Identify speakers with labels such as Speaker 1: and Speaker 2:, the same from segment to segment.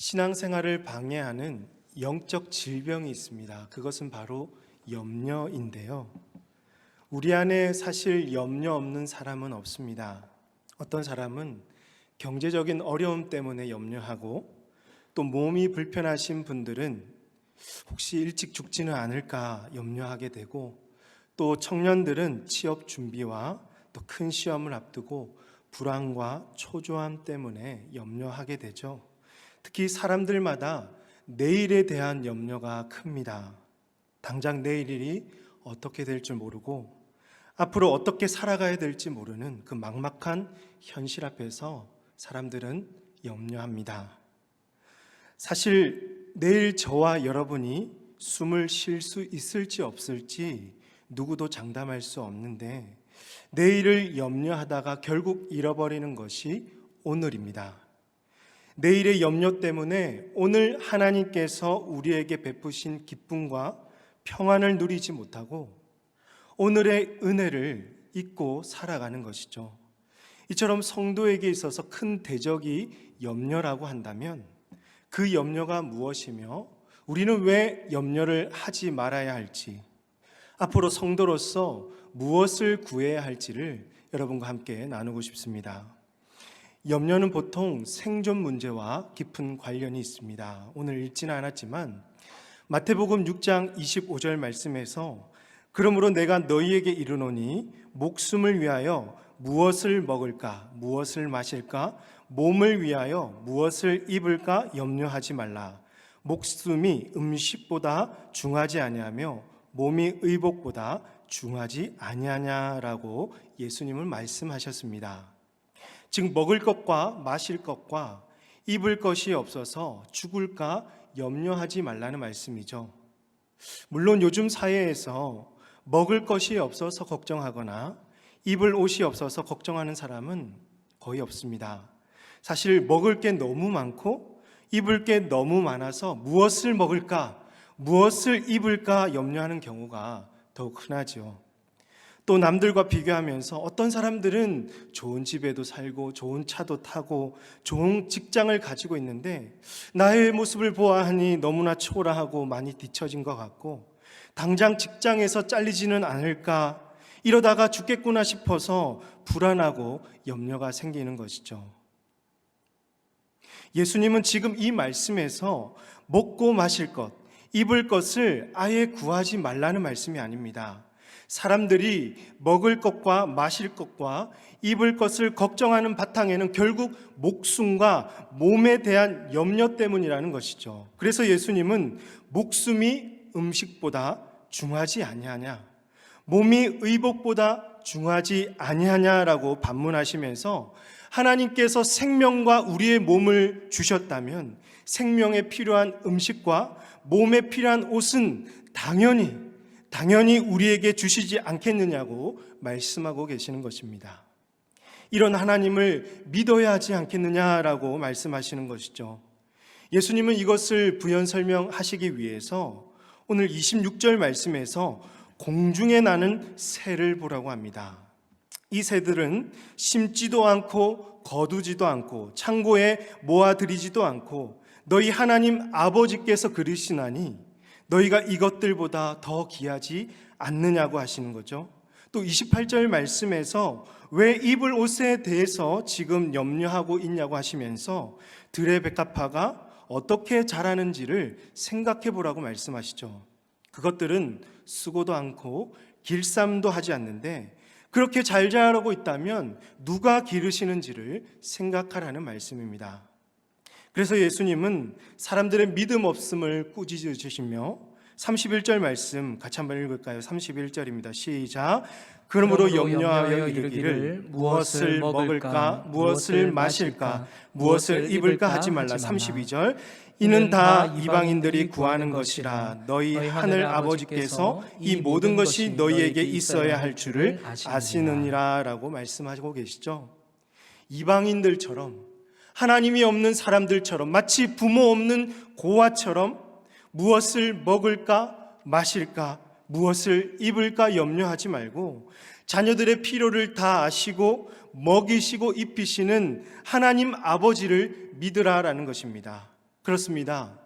Speaker 1: 신앙생활을 방해하는 영적 질병이 있습니다. 그것은 바로 염려인데요. 우리 안에 사실 염려 없는 사람은 없습니다. 어떤 사람은 경제적인 어려움 때문에 염려하고, 또 몸이 불편하신 분들은 혹시 일찍 죽지는 않을까 염려하게 되고, 또 청년들은 취업 준비와 또 큰 시험을 앞두고 불안과 초조함 때문에 염려하게 되죠. 특히 사람들마다 내일에 대한 염려가 큽니다. 당장 내일이 어떻게 될 줄 모르고 앞으로 어떻게 살아가야 될지 모르는 그 막막한 현실 앞에서 사람들은 염려합니다. 사실 내일 저와 여러분이 숨을 쉴 수 있을지 없을지 누구도 장담할 수 없는데, 내일을 염려하다가 결국 잃어버리는 것이 오늘입니다. 내일의 염려 때문에 오늘 하나님께서 우리에게 베푸신 기쁨과 평안을 누리지 못하고 오늘의 은혜를 잊고 살아가는 것이죠. 이처럼 성도에게 있어서 큰 대적이 염려라고 한다면 그 염려가 무엇이며 우리는 왜 염려를 하지 말아야 할지, 앞으로 성도로서 무엇을 구해야 할지를 여러분과 함께 나누고 싶습니다. 염려는 보통 생존 문제와 깊은 관련이 있습니다. 오늘 읽지는 않았지만 마태복음 6장 25절 말씀에서 그러므로 내가 너희에게 이르노니 목숨을 위하여 무엇을 먹을까, 무엇을 마실까, 몸을 위하여 무엇을 입을까 염려하지 말라. 목숨이 음식보다 중하지 아니하며 몸이 의복보다 중하지 아니하냐라고 예수님은 말씀하셨습니다. 즉 먹을 것과 마실 것과 입을 것이 없어서 죽을까 염려하지 말라는 말씀이죠. 물론 요즘 사회에서 먹을 것이 없어서 걱정하거나 입을 옷이 없어서 걱정하는 사람은 거의 없습니다. 사실 먹을 게 너무 많고 입을 게 너무 많아서 무엇을 먹을까, 무엇을 입을까 염려하는 경우가 더욱 흔하죠. 또 남들과 비교하면서 어떤 사람들은 좋은 집에도 살고 좋은 차도 타고 좋은 직장을 가지고 있는데 나의 모습을 보아하니 너무나 초라하고 많이 뒤처진 것 같고, 당장 직장에서 잘리지는 않을까, 이러다가 죽겠구나 싶어서 불안하고 염려가 생기는 것이죠. 예수님은 지금 이 말씀에서 먹고 마실 것, 입을 것을 아예 구하지 말라는 말씀이 아닙니다. 사람들이 먹을 것과 마실 것과 입을 것을 걱정하는 바탕에는 결국 목숨과 몸에 대한 염려 때문이라는 것이죠. 그래서 예수님은 목숨이 음식보다 중하지 아니하냐, 몸이 의복보다 중하지 아니하냐라고 반문하시면서 하나님께서 생명과 우리의 몸을 주셨다면 생명에 필요한 음식과 몸에 필요한 옷은 당연히 우리에게 주시지 않겠느냐고 말씀하고 계시는 것입니다. 이런 하나님을 믿어야 하지 않겠느냐라고 말씀하시는 것이죠. 예수님은 이것을 부연 설명하시기 위해서 오늘 26절 말씀에서 공중에 나는 새를 보라고 합니다. 이 새들은 심지도 않고 거두지도 않고 창고에 모아들이지도 않고 너희 하나님 아버지께서 그러시나니 너희가 이것들보다 더 귀하지 않느냐고 하시는 거죠. 또 28절 말씀에서 왜 입을 옷에 대해서 지금 염려하고 있냐고 하시면서 들의 백합화가 어떻게 자라는지를 생각해 보라고 말씀하시죠. 그것들은 쓰고도 않고 길쌈도 하지 않는데 그렇게 잘 자라고 있다면 누가 기르시는지를 생각하라는 말씀입니다. 그래서 예수님은 사람들의 믿음 없음을 꾸짖으시며 31절 말씀 같이 한번 읽을까요? 31절입니다. 시작. 그러므로 염려하여 이르기를 무엇을 먹을까, 무엇을 마실까, 무엇을 입을까 하지 말라. 32절. 이는 다 이방인들이 구하는 것이라. 너희 하늘 아버지께서 이 모든 것이 너희에게 있어야 할 줄을 아시느니라 라고 말씀하고 계시죠. 이방인들처럼, 하나님이 없는 사람들처럼, 마치 부모 없는 고아처럼 무엇을 먹을까 마실까 무엇을 입을까 염려하지 말고 자녀들의 필요를 다 아시고 먹이시고 입히시는 하나님 아버지를 믿으라라는 것입니다. 그렇습니다.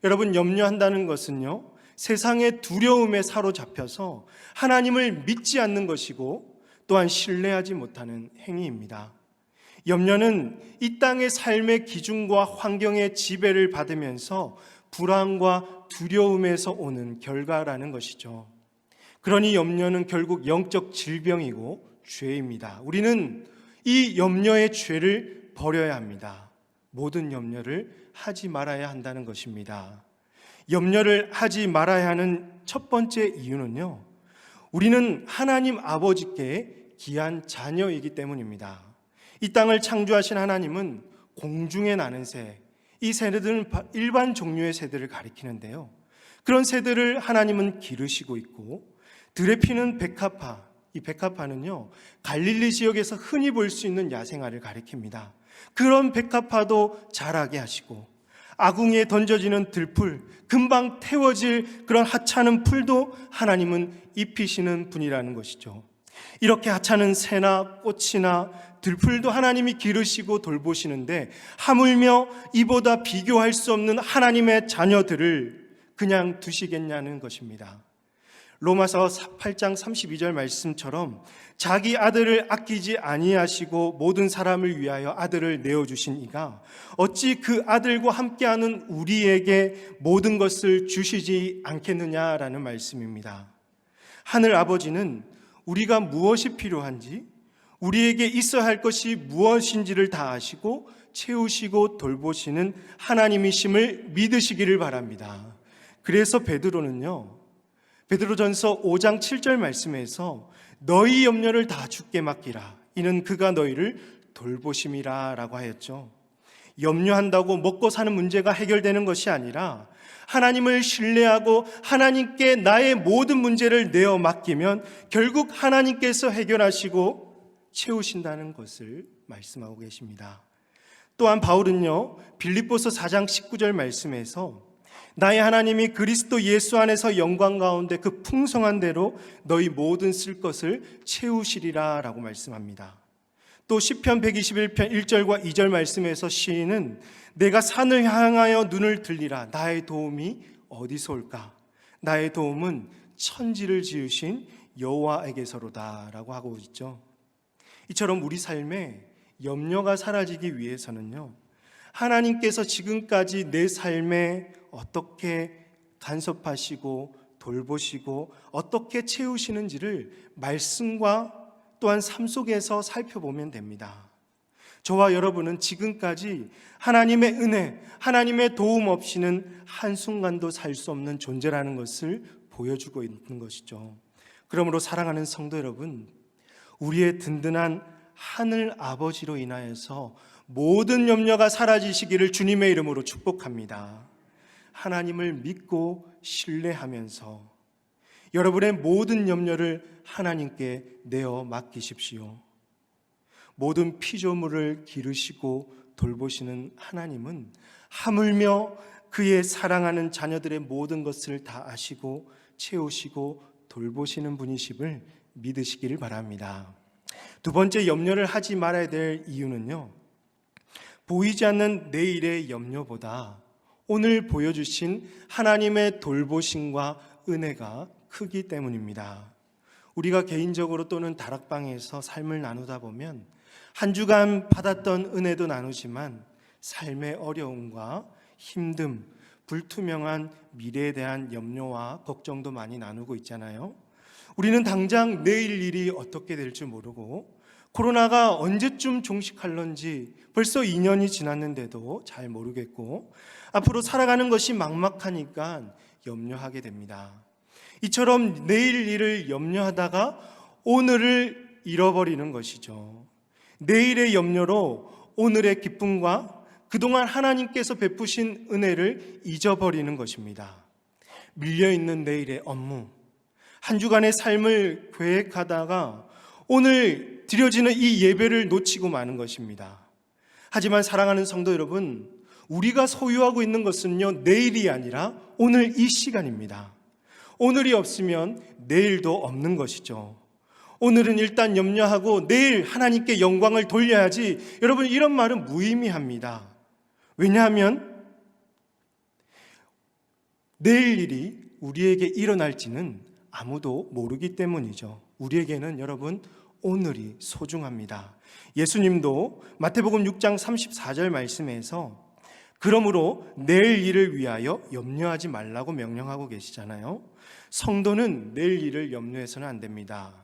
Speaker 1: 여러분, 염려한다는 것은요, 세상의 두려움에 사로잡혀서 하나님을 믿지 않는 것이고 또한 신뢰하지 못하는 행위입니다. 염려는 이 땅의 삶의 기준과 환경의 지배를 받으면서 불안과 두려움에서 오는 결과라는 것이죠. 그러니 염려는 결국 영적 질병이고 죄입니다. 우리는 이 염려의 죄를 버려야 합니다. 모든 염려를 하지 말아야 한다는 것입니다. 염려를 하지 말아야 하는 첫 번째 이유는요, 우리는 하나님 아버지께 귀한 자녀이기 때문입니다. 이 땅을 창조하신 하나님은 공중에 나는 새, 이 새들은 일반 종류의 새들을 가리키는데요, 그런 새들을 하나님은 기르시고 있고, 들에 피는 백합화, 이 백합화는요, 갈릴리 지역에서 흔히 볼 수 있는 야생화를 가리킵니다. 그런 백합화도 자라게 하시고, 아궁이에 던져지는 들풀, 금방 태워질 그런 하찮은 풀도 하나님은 입히시는 분이라는 것이죠. 이렇게 하찮은 새나 꽃이나 들풀도 하나님이 기르시고 돌보시는데, 하물며 이보다 비교할 수 없는 하나님의 자녀들을 그냥 두시겠냐는 것입니다. 로마서 8장 32절 말씀처럼 자기 아들을 아끼지 아니하시고 모든 사람을 위하여 아들을 내어주신 이가 어찌 그 아들과 함께하는 우리에게 모든 것을 주시지 않겠느냐라는 말씀입니다. 하늘 아버지는 우리가 무엇이 필요한지, 우리에게 있어야 할 것이 무엇인지를 다 아시고 채우시고 돌보시는 하나님이심을 믿으시기를 바랍니다. 그래서 베드로전서 5장 7절 말씀에서 너희 염려를 다 주께 맡기라, 이는 그가 너희를 돌보심이라 라고 하였죠. 염려한다고 먹고 사는 문제가 해결되는 것이 아니라 하나님을 신뢰하고 하나님께 나의 모든 문제를 내어 맡기면 결국 하나님께서 해결하시고 채우신다는 것을 말씀하고 계십니다. 또한 바울은요, 빌립보서 4장 19절 말씀에서 나의 하나님이 그리스도 예수 안에서 영광 가운데 그 풍성한 대로 너희 모든 쓸 것을 채우시리라 라고 말씀합니다. 또 시편 121편 1절과 2절 말씀에서 시인은 내가 산을 향하여 눈을 들리라, 나의 도움이 어디서 올까? 나의 도움은 천지를 지으신 여호와에게서로다 라고 하고 있죠. 이처럼 우리 삶에 염려가 사라지기 위해서는요, 하나님께서 지금까지 내 삶에 어떻게 간섭하시고 돌보시고 어떻게 채우시는지를 말씀과 또한 삶 속에서 살펴보면 됩니다. 저와 여러분은 지금까지 하나님의 은혜, 하나님의 도움 없이는 한순간도 살 수 없는 존재라는 것을 보여주고 있는 것이죠. 그러므로 사랑하는 성도 여러분, 우리의 든든한 하늘 아버지로 인하여서 모든 염려가 사라지시기를 주님의 이름으로 축복합니다. 하나님을 믿고 신뢰하면서 여러분의 모든 염려를 하나님께 내어 맡기십시오. 모든 피조물을 기르시고 돌보시는 하나님은 하물며 그의 사랑하는 자녀들의 모든 것을 다 아시고 채우시고 돌보시는 분이심을 믿으시기를 바랍니다. 두 번째, 염려를 하지 말아야 될 이유는요, 보이지 않는 내일의 염려보다 오늘 보여주신 하나님의 돌보심과 은혜가 크기 때문입니다. 우리가 개인적으로 또는 다락방에서 삶을 나누다 보면 한 주간 받았던 은혜도 나누지만 삶의 어려움과 힘듦, 불투명한 미래에 대한 염려와 걱정도 많이 나누고 있잖아요. 우리는 당장 내일 일이 어떻게 될지 모르고 코로나가 언제쯤 종식할런지 벌써 2년이 지났는데도 잘 모르겠고 앞으로 살아가는 것이 막막하니까 염려하게 됩니다. 이처럼 내일 일을 염려하다가 오늘을 잃어버리는 것이죠. 내일의 염려로 오늘의 기쁨과 그동안 하나님께서 베푸신 은혜를 잊어버리는 것입니다. 밀려있는 내일의 업무, 한 주간의 삶을 계획하다가 오늘 드려지는 이 예배를 놓치고 마는 것입니다. 하지만 사랑하는 성도 여러분, 우리가 소유하고 있는 것은요, 내일이 아니라 오늘 이 시간입니다. 오늘이 없으면 내일도 없는 것이죠. 오늘은 일단 염려하고 내일 하나님께 영광을 돌려야지, 여러분, 이런 말은 무의미합니다. 왜냐하면 내일 일이 우리에게 일어날지는 아무도 모르기 때문이죠. 우리에게는 여러분 오늘이 소중합니다. 예수님도 마태복음 6장 34절 말씀에서 그러므로 내일 일을 위하여 염려하지 말라고 명령하고 계시잖아요. 성도는 내일 일을 염려해서는 안 됩니다.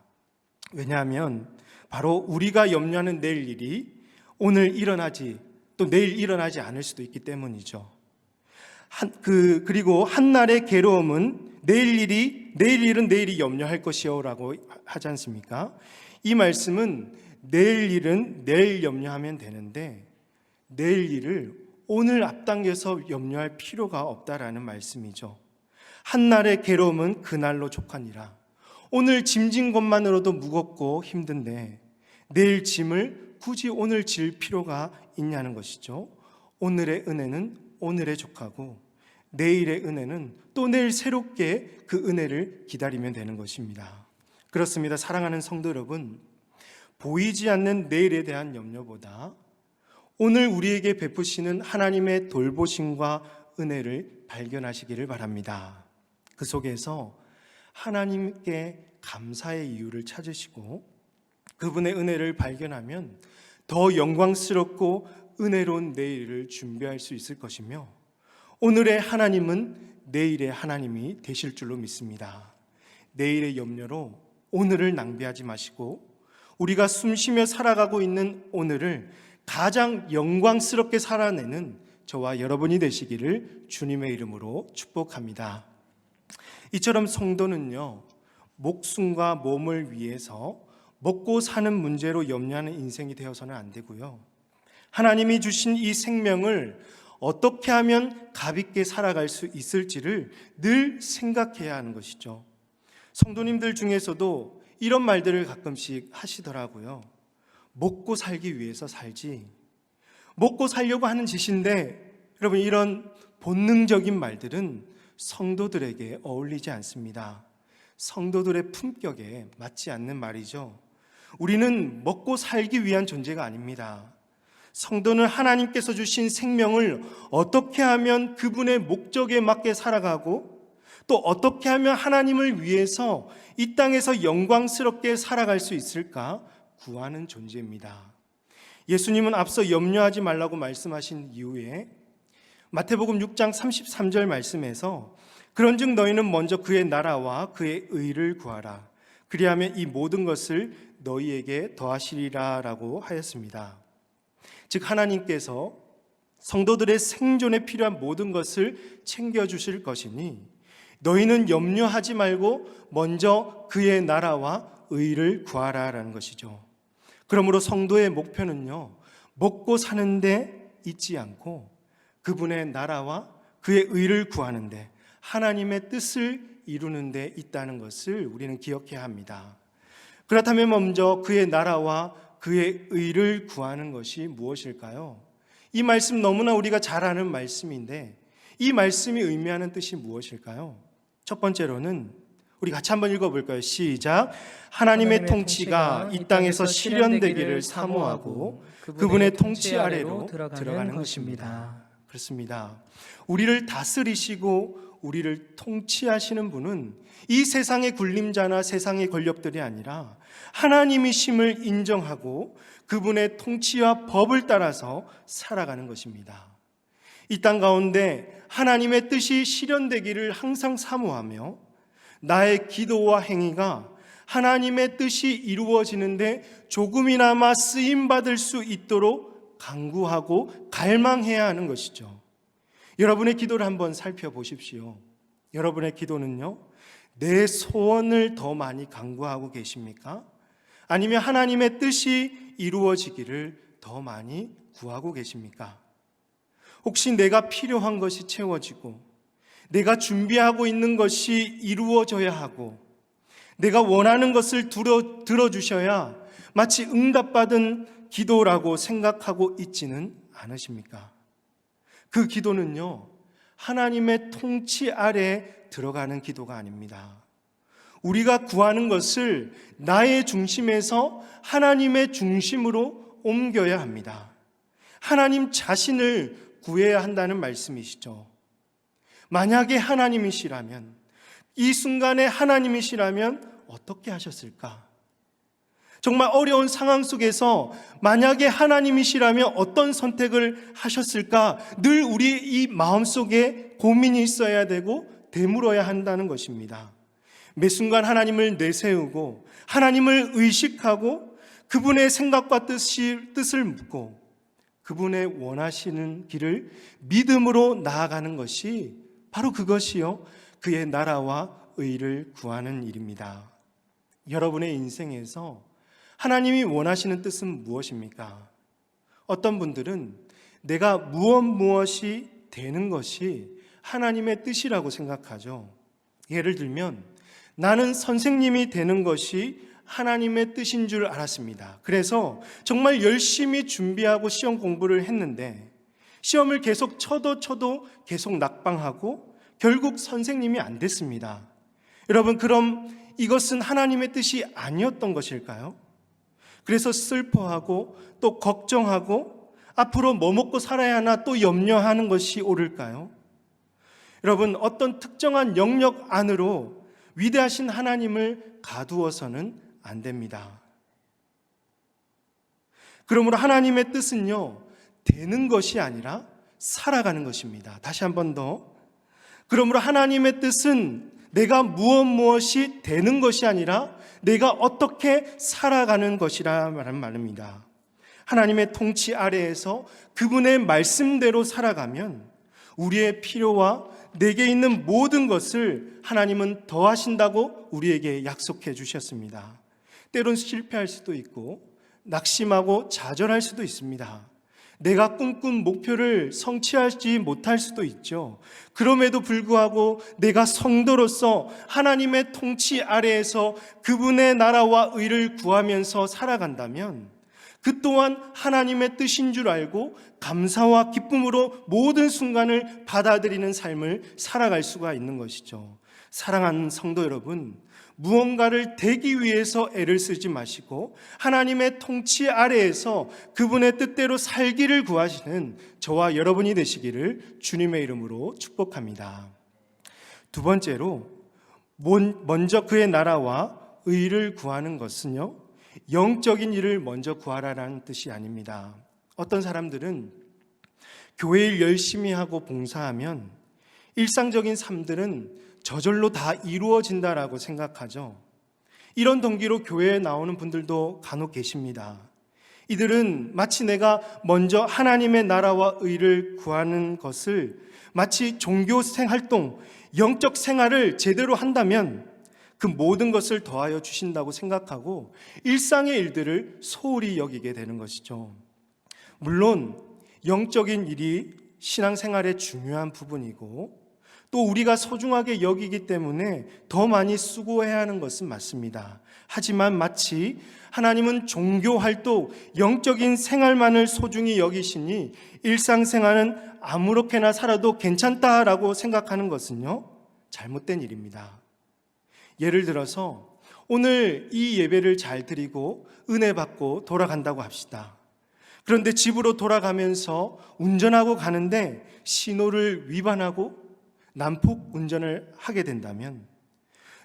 Speaker 1: 왜냐하면 바로 우리가 염려하는 내일 일이 오늘 일어나지 또 내일 일어나지 않을 수도 있기 때문이죠. 그리고 한날의 괴로움은 내일 일은 내일이 염려할 것이요라고 하지 않습니까? 이 말씀은 내일 일은 내일 염려하면 되는데 내일 일을 오늘 앞당겨서 염려할 필요가 없다라는 말씀이죠. 한날의 괴로움은 그날로 족하니라. 오늘 짐진 것만으로도 무겁고 힘든데 내일 짐을 굳이 오늘 질 필요가 있냐는 것이죠. 오늘의 은혜는 오늘에 족하고 내일의 은혜는 또 내일 새롭게 그 은혜를 기다리면 되는 것입니다. 그렇습니다. 사랑하는 성도 여러분, 보이지 않는 내일에 대한 염려보다 오늘 우리에게 베푸시는 하나님의 돌보심과 은혜를 발견하시기를 바랍니다. 그 속에서 하나님께 감사의 이유를 찾으시고 그분의 은혜를 발견하면 더 영광스럽고 은혜로운 내일을 준비할 수 있을 것이며 오늘의 하나님은 내일의 하나님이 되실 줄로 믿습니다. 내일의 염려로 오늘을 낭비하지 마시고 우리가 숨쉬며 살아가고 있는 오늘을 가장 영광스럽게 살아내는 저와 여러분이 되시기를 주님의 이름으로 축복합니다. 이처럼 성도는요, 목숨과 몸을 위해서 먹고 사는 문제로 염려하는 인생이 되어서는 안 되고요. 하나님이 주신 이 생명을 어떻게 하면 가볍게 살아갈 수 있을지를 늘 생각해야 하는 것이죠. 성도님들 중에서도 이런 말들을 가끔씩 하시더라고요. 먹고 살기 위해서 살지. 먹고 살려고 하는 짓인데 여러분 이런 본능적인 말들은 성도들에게 어울리지 않습니다. 성도들의 품격에 맞지 않는 말이죠. 우리는 먹고 살기 위한 존재가 아닙니다. 성도는 하나님께서 주신 생명을 어떻게 하면 그분의 목적에 맞게 살아가고 또 어떻게 하면 하나님을 위해서 이 땅에서 영광스럽게 살아갈 수 있을까 구하는 존재입니다. 예수님은 앞서 염려하지 말라고 말씀하신 이후에 마태복음 6장 33절 말씀에서 그런즉 너희는 먼저 그의 나라와 그의 의를 구하라. 그리하면 이 모든 것을 너희에게 더하시리라 라고 하였습니다. 즉 하나님께서 성도들의 생존에 필요한 모든 것을 챙겨주실 것이니 너희는 염려하지 말고 먼저 그의 나라와 의를 구하라라는 것이죠. 그러므로 성도의 목표는요, 먹고 사는데 있지 않고 그분의 나라와 그의 의를 구하는데 하나님의 뜻을 이루는 데 있다는 것을 우리는 기억해야 합니다. 그렇다면 먼저 그의 나라와 그의 의를 구하는 것이 무엇일까요? 이 말씀 너무나 우리가 잘 아는 말씀인데 이 말씀이 의미하는 뜻이 무엇일까요? 첫 번째로는 우리 같이 한번 읽어볼까요? 시작. 하나님의 통치가 이 땅에서 실현되기를 사모하고 그분의 통치 아래로 들어가는 것입니다. 그렇습니다. 우리를 다스리시고 우리를 통치하시는 분은 이 세상의 군림자나 세상의 권력들이 아니라 하나님이심을 인정하고 그분의 통치와 법을 따라서 살아가는 것입니다. 이 땅 가운데 하나님의 뜻이 실현되기를 항상 사모하며 나의 기도와 행위가 하나님의 뜻이 이루어지는데 조금이나마 쓰임받을 수 있도록 간구하고 갈망해야 하는 것이죠. 여러분의 기도를 한번 살펴보십시오. 여러분의 기도는요, 내 소원을 더 많이 간구하고 계십니까? 아니면 하나님의 뜻이 이루어지기를 더 많이 구하고 계십니까? 혹시 내가 필요한 것이 채워지고 내가 준비하고 있는 것이 이루어져야 하고 내가 원하는 것을 들어주셔야 마치 응답받은 기도라고 생각하고 있지는 않으십니까? 그 기도는요, 하나님의 통치 아래 들어가는 기도가 아닙니다. 우리가 구하는 것을 나의 중심에서 하나님의 중심으로 옮겨야 합니다. 하나님 자신을 구해야 한다는 말씀이시죠. 만약에 하나님이시라면, 이 순간에 하나님이시라면 어떻게 하셨을까? 정말 어려운 상황 속에서 만약에 하나님이시라면 어떤 선택을 하셨을까? 늘 우리 이 마음속에 고민이 있어야 되고 되물어야 한다는 것입니다. 매 순간 하나님을 내세우고 하나님을 의식하고 그분의 생각과 뜻을 묻고 그분의 원하시는 길을 믿음으로 나아가는 것이 바로 그것이요, 그의 나라와 의를 구하는 일입니다. 여러분의 인생에서 하나님이 원하시는 뜻은 무엇입니까? 어떤 분들은 내가 무엇이 되는 것이 하나님의 뜻이라고 생각하죠. 예를 들면 나는 선생님이 되는 것이 하나님의 뜻인 줄 알았습니다. 그래서 정말 열심히 준비하고 시험 공부를 했는데 시험을 계속 쳐도 계속 낙방하고 결국 선생님이 안 됐습니다. 여러분, 그럼 이것은 하나님의 뜻이 아니었던 것일까요? 그래서 슬퍼하고 또 걱정하고 앞으로 뭐 먹고 살아야 하나 또 염려하는 것이 옳을까요? 여러분, 어떤 특정한 영역 안으로 위대하신 하나님을 가두어서는 안 됩니다. 그러므로 하나님의 뜻은요, 되는 것이 아니라 살아가는 것입니다. 다시 한 번 더. 그러므로 하나님의 뜻은 내가 무엇이 되는 것이 아니라 내가 어떻게 살아가는 것이라는 말입니다. 하나님의 통치 아래에서 그분의 말씀대로 살아가면 우리의 필요와 내게 있는 모든 것을 하나님은 더하신다고 우리에게 약속해 주셨습니다. 때론 실패할 수도 있고 낙심하고 좌절할 수도 있습니다. 내가 꿈꾼 목표를 성취하지 못할 수도 있죠. 그럼에도 불구하고 내가 성도로서 하나님의 통치 아래에서 그분의 나라와 의를 구하면서 살아간다면 그 또한 하나님의 뜻인 줄 알고 감사와 기쁨으로 모든 순간을 받아들이는 삶을 살아갈 수가 있는 것이죠. 사랑하는 성도 여러분, 무언가를 되기 위해서 애를 쓰지 마시고 하나님의 통치 아래에서 그분의 뜻대로 살기를 구하시는 저와 여러분이 되시기를 주님의 이름으로 축복합니다. 두 번째로, 먼저 그의 나라와 의를 구하는 것은요, 영적인 일을 먼저 구하라는 뜻이 아닙니다. 어떤 사람들은 교회 일 열심히 하고 봉사하면 일상적인 삶들은 저절로 다 이루어진다라고 생각하죠. 이런 동기로 교회에 나오는 분들도 간혹 계십니다. 이들은 마치 내가 먼저 하나님의 나라와 의를 구하는 것을 마치 종교 활동, 영적 생활을 제대로 한다면 그 모든 것을 더하여 주신다고 생각하고 일상의 일들을 소홀히 여기게 되는 것이죠. 물론 영적인 일이 신앙생활의 중요한 부분이고 또 우리가 소중하게 여기기 때문에 더 많이 수고해야 하는 것은 맞습니다. 하지만 마치 하나님은 종교 활동, 영적인 생활만을 소중히 여기시니 일상생활은 아무렇게나 살아도 괜찮다라고 생각하는 것은요, 잘못된 일입니다. 예를 들어서 오늘 이 예배를 잘 드리고 은혜 받고 돌아간다고 합시다. 그런데 집으로 돌아가면서 운전하고 가는데 신호를 위반하고 난폭 운전을 하게 된다면,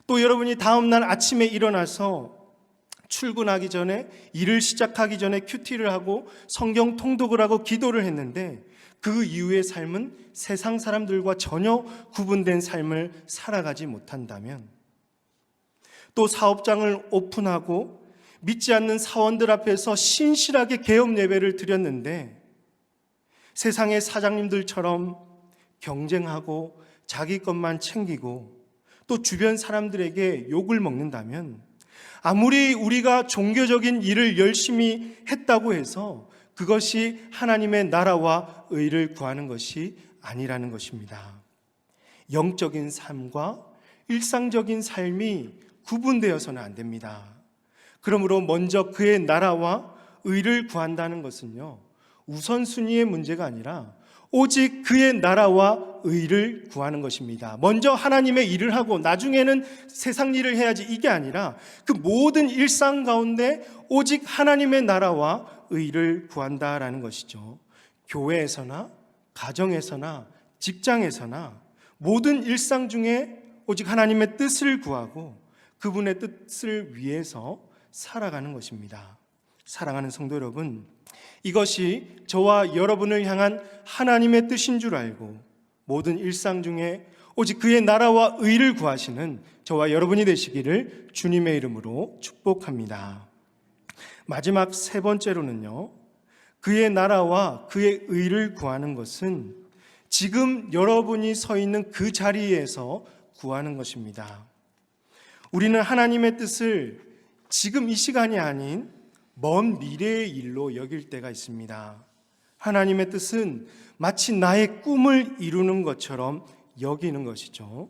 Speaker 1: 또 여러분이 다음날 아침에 일어나서 출근하기 전에, 일을 시작하기 전에 큐티를 하고 성경 통독을 하고 기도를 했는데 그 이후의 삶은 세상 사람들과 전혀 구분된 삶을 살아가지 못한다면, 또 사업장을 오픈하고 믿지 않는 사원들 앞에서 신실하게 개업 예배를 드렸는데 세상의 사장님들처럼 경쟁하고 자기 것만 챙기고 또 주변 사람들에게 욕을 먹는다면, 아무리 우리가 종교적인 일을 열심히 했다고 해서 그것이 하나님의 나라와 의를 구하는 것이 아니라는 것입니다. 영적인 삶과 일상적인 삶이 구분되어서는 안 됩니다. 그러므로 먼저 그의 나라와 의를 구한다는 것은요, 우선순위의 문제가 아니라 오직 그의 나라와 의를 구하는 것입니다. 먼저 하나님의 일을 하고 나중에는 세상 일을 해야지, 이게 아니라 그 모든 일상 가운데 오직 하나님의 나라와 의를 구한다라는 것이죠. 교회에서나 가정에서나 직장에서나 모든 일상 중에 오직 하나님의 뜻을 구하고 그분의 뜻을 위해서 살아가는 것입니다. 사랑하는 성도 여러분, 이것이 저와 여러분을 향한 하나님의 뜻인 줄 알고 모든 일상 중에 오직 그의 나라와 의를 구하시는 저와 여러분이 되시기를 주님의 이름으로 축복합니다. 마지막 세 번째로는요, 그의 나라와 그의 의를 구하는 것은 지금 여러분이 서 있는 그 자리에서 구하는 것입니다. 우리는 하나님의 뜻을 지금 이 시간이 아닌 먼 미래의 일로 여길 때가 있습니다. 하나님의 뜻은 마치 나의 꿈을 이루는 것처럼 여기는 것이죠.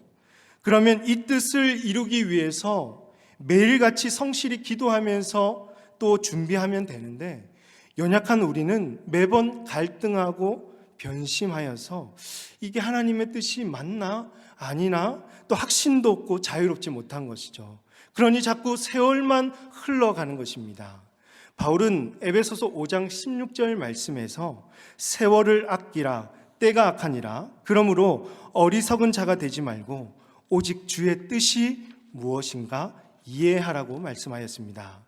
Speaker 1: 그러면 이 뜻을 이루기 위해서 매일같이 성실히 기도하면서 또 준비하면 되는데, 연약한 우리는 매번 갈등하고 변심하여서 이게 하나님의 뜻이 맞나 아니나 또 확신도 없고 자유롭지 못한 것이죠. 그러니 자꾸 세월만 흘러가는 것입니다. 바울은 에베소서 5장 16절 말씀에서 세월을 아끼라, 때가 악하니라. 그러므로 어리석은 자가 되지 말고 오직 주의 뜻이 무엇인가 이해하라고 말씀하였습니다.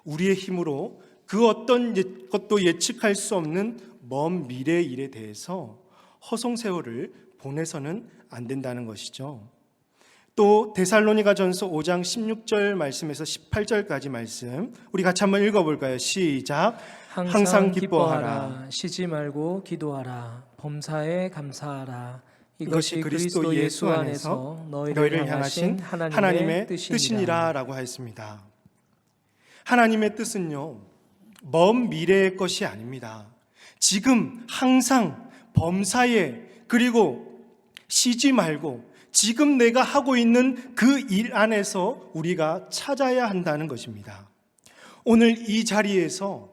Speaker 1: 우리의 힘으로 그 어떤 것도 예측할 수 없는 먼 미래의 일에 대해서 허송세월을 보내서는 안 된다는 것이죠. 또 데살로니가전서 5장 16절 말씀에서 18절까지 말씀 우리 같이 한번 읽어볼까요? 시작. 항상 기뻐하라,
Speaker 2: 쉬지 말고 기도하라, 범사에 감사하라.
Speaker 1: 이것이 그리스도 예수 안에서 너희를 향하신 하나님의 뜻이니라 라고 하였습니다. 하나님의 뜻은요, 먼 미래의 것이 아닙니다. 지금 항상 범사에, 그리고 쉬지 말고 지금 내가 하고 있는 그 일 안에서 우리가 찾아야 한다는 것입니다. 오늘 이 자리에서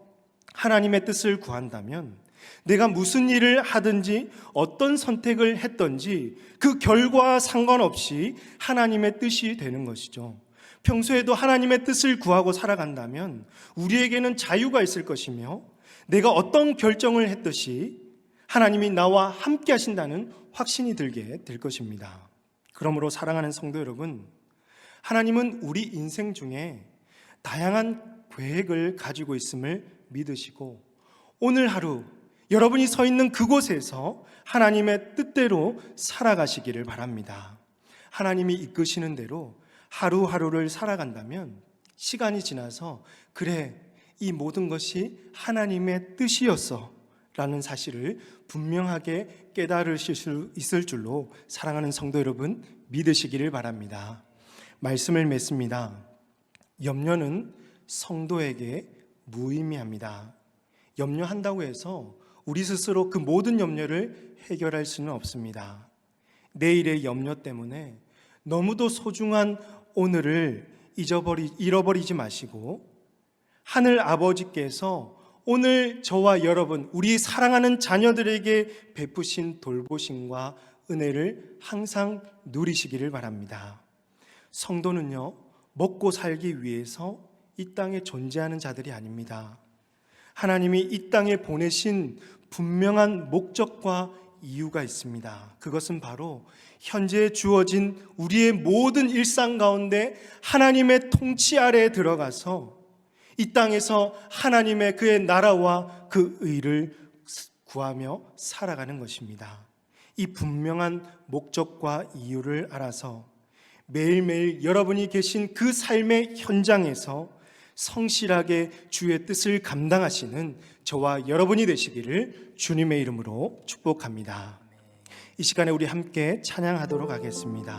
Speaker 1: 하나님의 뜻을 구한다면 내가 무슨 일을 하든지 어떤 선택을 했든지 그 결과와 상관없이 하나님의 뜻이 되는 것이죠. 평소에도 하나님의 뜻을 구하고 살아간다면 우리에게는 자유가 있을 것이며 내가 어떤 결정을 했듯이 하나님이 나와 함께 하신다는 확신이 들게 될 것입니다. 그러므로 사랑하는 성도 여러분, 하나님은 우리 인생 중에 다양한 계획을 가지고 있음을 믿으시고 오늘 하루 여러분이 서 있는 그곳에서 하나님의 뜻대로 살아가시기를 바랍니다. 하나님이 이끄시는 대로 하루하루를 살아간다면 시간이 지나서 그래, 이 모든 것이 하나님의 뜻이었어 라는 사실을 분명하게 깨달으실 수 있을 줄로 사랑하는 성도 여러분 믿으시기를 바랍니다. 말씀을 맺습니다. 염려는 성도에게 무의미합니다. 염려한다고 해서 우리 스스로 그 모든 염려를 해결할 수는 없습니다. 내일의 염려 때문에 너무도 소중한 오늘을 잃어버리지 마시고 하늘 아버지께서 오늘 저와 여러분, 우리 사랑하는 자녀들에게 베푸신 돌보심과 은혜를 항상 누리시기를 바랍니다. 성도는요, 먹고 살기 위해서 이 땅에 존재하는 자들이 아닙니다. 하나님이 이 땅에 보내신 분명한 목적과 이유가 있습니다. 그것은 바로 현재 주어진 우리의 모든 일상 가운데 하나님의 통치 아래에 들어가서 이 땅에서 하나님의 그의 나라와 그 의를 구하며 살아가는 것입니다. 이 분명한 목적과 이유를 알아서 매일매일 여러분이 계신 그 삶의 현장에서 성실하게 주의 뜻을 감당하시는 저와 여러분이 되시기를 주님의 이름으로 축복합니다. 이 시간에 우리 함께 찬양하도록 하겠습니다.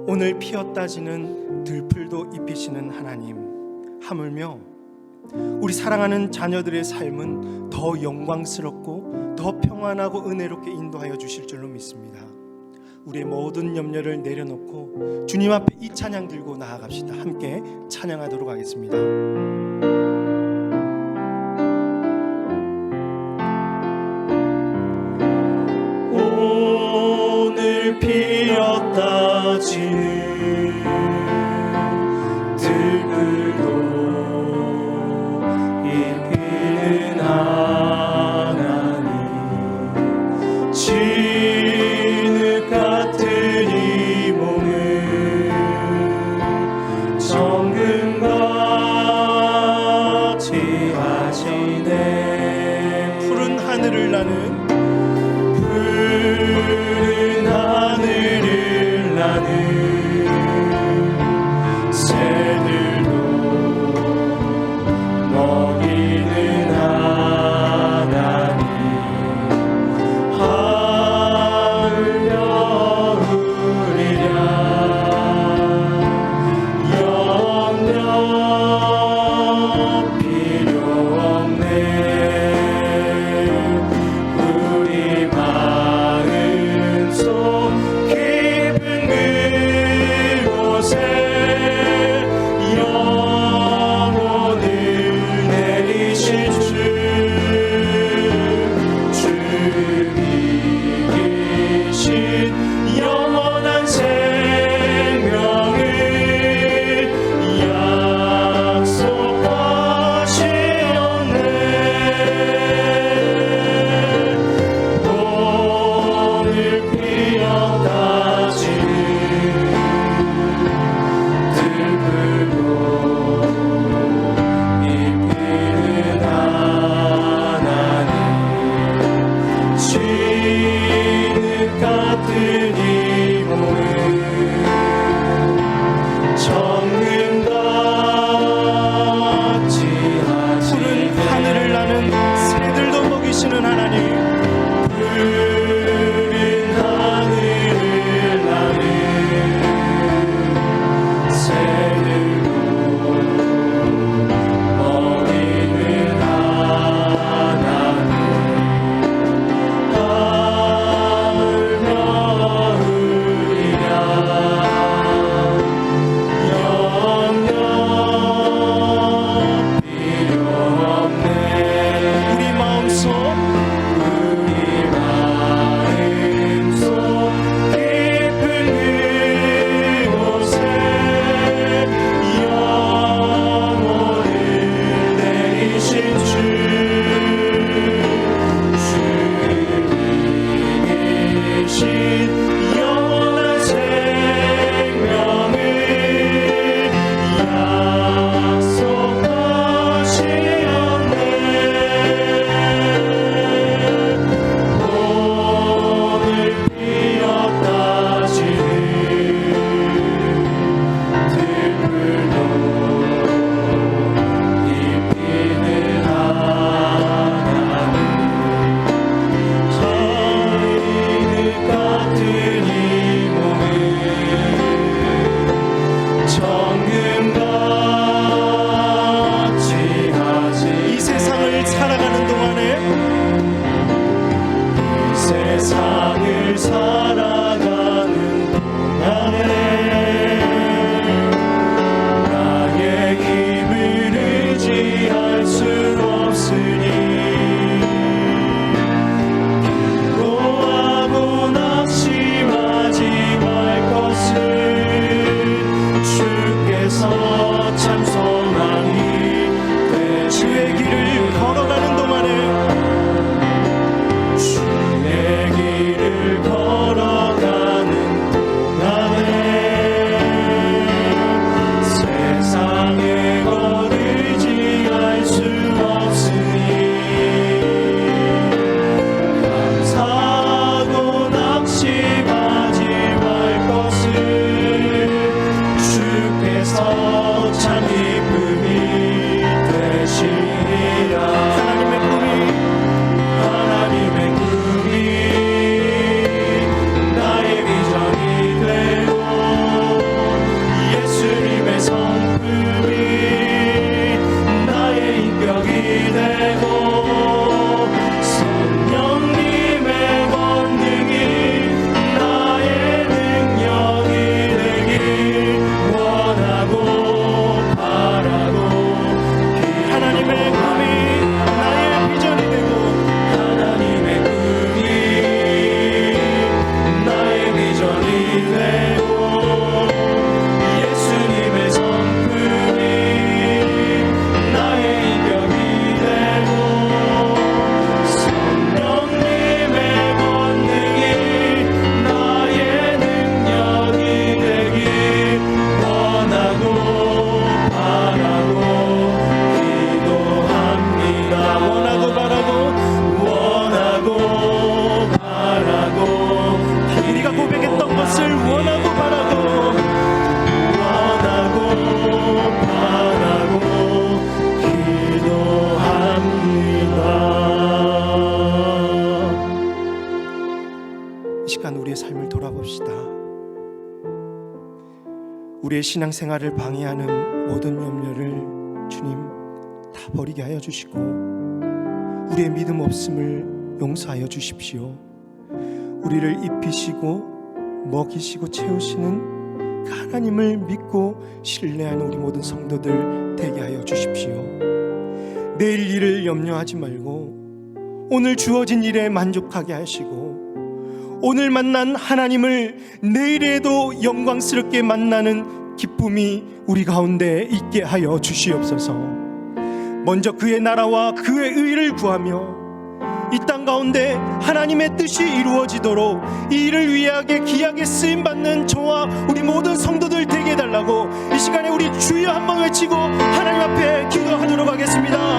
Speaker 1: 오늘 피었다 지는 들풀도 입히시는 하나님, 하물며 우리 사랑하는 자녀들의 삶은 더 영광스럽고 더 평안하고 은혜롭게 인도하여 주실 줄로 믿습니다. 우리의 모든 염려를 내려놓고 주님 앞에 이 찬양 들고 나아갑시다. 함께 찬양하도록 하겠습니다. 오늘 피었다 지는 들풀도 입히는 하나님, 진흙 세상을 살아가는 동안에 나의 힘을 의지할 수 없으니 기도하고 낙심하지 말 것을 주께서 참 소망이 되 주의 길을 걸어가는 동안에 주의 길을 걸어가는 동안에 세상의 것 의지할 수 없으니 감사하고 낙심하지 말 것을 주께서 참 기쁨이 되시리라. 하나님의 꿈이 나의 비전이 되고 예수님의 성품이 나의 인격이 되고 성령님의 권능이 나의 능력이 되길 원하고 바라고 하나님의 꿈이 나의 비전이 되고 하나님의 꿈이 나의 비전이 되고 예수님의 성품이 나의 인격이 되고 성령님의 권능이 나의 능력이 되길 원하고 바라고 기도합니다. 원하고 바라고 우리가 고백했던 것을 원하고 바라고 기도합니다. 이 시간 우리의 삶을 돌아봅시다. 우리의 신앙생활을 방해하는 모든 염려를 주님 다 버리게 하여 주시고 우리의 믿음 없음을 용서하여 주십시오. 우리를 입히시고 먹이시고 채우시는 그 하나님을 믿고 신뢰하는 우리 모든 성도들 되게 하여 주십시오. 내일 일을 염려하지 말고 오늘 주어진 일에 만족하게 하시고 오늘 만난 하나님을 내일에도 영광스럽게 만나는 기쁨이 우리 가운데 있게 하여 주시옵소서. 먼저 그의 나라와 그의 의를 구하며 이 땅 가운데 하나님의 뜻이 이루어지도록 이 일을 위하게 귀하게 쓰임받는 저와 우리 모든 성도들 되게 해달라고 이 시간에 우리 주여 한번 외치고 하나님 앞에 기도하도록 하겠습니다.